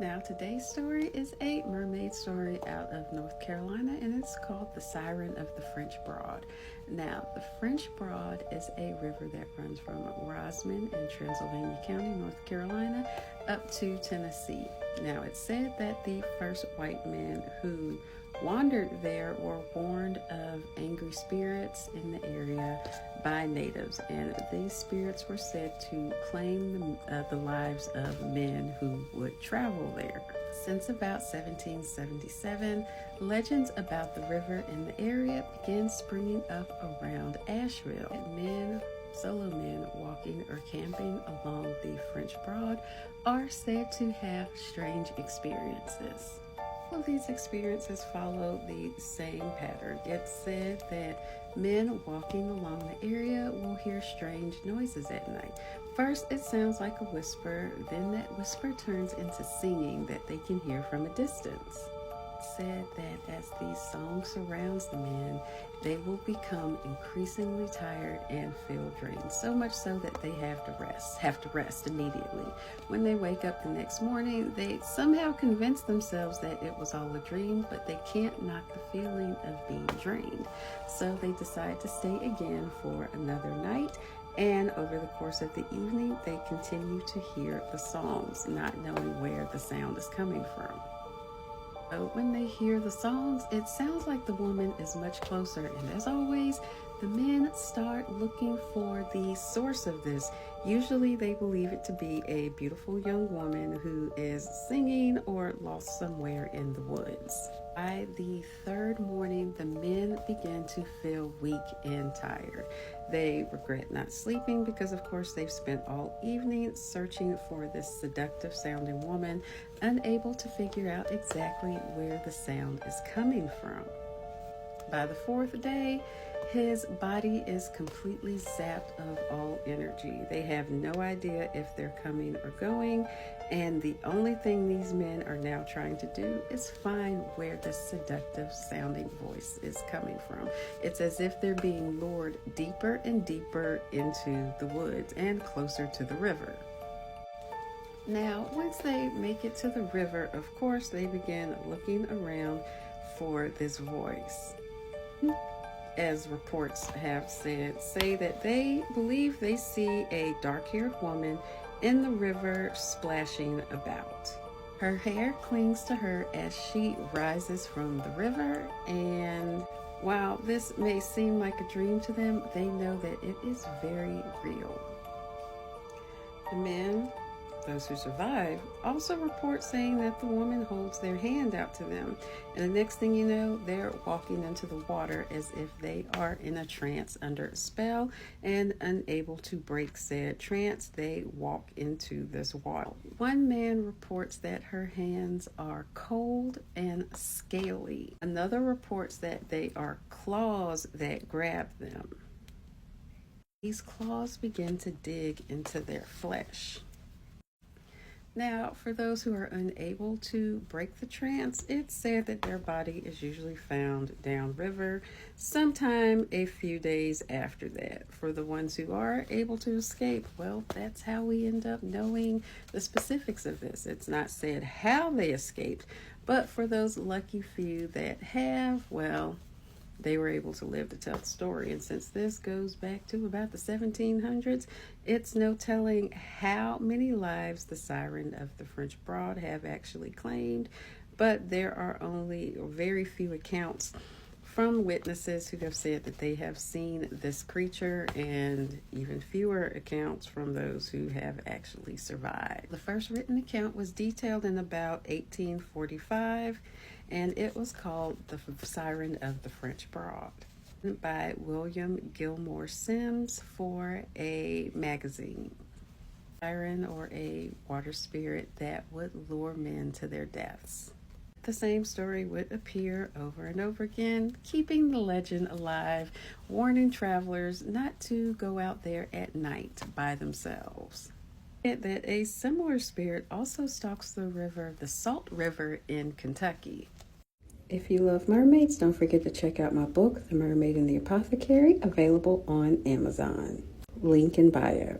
Now, today's story is a mermaid story out of North Carolina, and it's called The Siren of the French Broad. Now, the French Broad is a river that runs from Rosman in Transylvania County, North Carolina, up to Tennessee. Now, it's said that the first white men who wandered there were warned of angry spirits in the area by natives, and these spirits were said to claim the lives of men who would travel there. Since about 1777, legends about the river in the area began springing up around Asheville. Solo men walking or camping along the French Broad are said to have strange experiences. All of these experiences follow the same pattern. It's said that men walking along the area will hear strange noises at night. First, it sounds like a whisper, then that whisper turns into singing that they can hear from a distance. It's said that as the song surrounds the men, they will become increasingly tired and feel drained, so much so that they have to rest immediately. When they wake up the next morning, they somehow convince themselves that it was all a dream, but they can't knock the feeling of being drained. So they decide to stay again for another night, and over the course of the evening, they continue to hear the songs, not knowing where the sound is coming from. So when they hear the songs, it sounds like the woman is much closer, and as always, the men start looking for the source of this. Usually they believe it to be a beautiful young woman who is singing or lost somewhere in the woods. By the third morning, the men begin to feel weak and tired. They regret not sleeping because, of course, they've spent all evening searching for this seductive sounding woman, unable to figure out exactly where the sound is coming from. By the fourth day, his body is completely zapped of all energy. They have no idea if they're coming or going, and the only thing these men are now trying to do is find where the seductive sounding voice is coming from. It's as if they're being lured deeper and deeper into the woods and closer to the river. Now, once they make it to the river, of course, they begin looking around for this voice. As reports have say that they believe they see a dark-haired woman in the river splashing about. Her hair clings to her as she rises from the river, and while this may seem like a dream to them, they know that it is very real. The men, those who survive, also report saying that the woman holds their hand out to them, and the next thing you know, they're walking into the water as if they are in a trance under a spell, and unable to break said trance, they walk into this water. One man reports that her hands are cold and scaly. Another reports that they are claws that grab them. These claws begin to dig into their flesh. Now, for those who are unable to break the trance, it's said that their body is usually found downriver sometime a few days after that. For the ones who are able to escape, well, that's how we end up knowing the specifics of this. It's not said how they escaped, but for those lucky few that have, well, they were able to live to tell the story. And since this goes back to about the 1700s, it's no telling how many lives the Siren of the French Broad have actually claimed, but there are only very few accounts from witnesses who have said that they have seen this creature, and even fewer accounts from those who have actually survived. The first written account was detailed in about 1845, and it was called The Siren of the French Broad, by William Gilmore Simms for a magazine. Siren, or a water spirit that would lure men to their deaths. The same story would appear over and over again, keeping the legend alive, warning travelers not to go out there at night by themselves. That a similar spirit also stalks the Salt River in Kentucky. If you love mermaids, don't forget to check out my book, The Mermaid and the Apothecary, available on Amazon. Link in bio.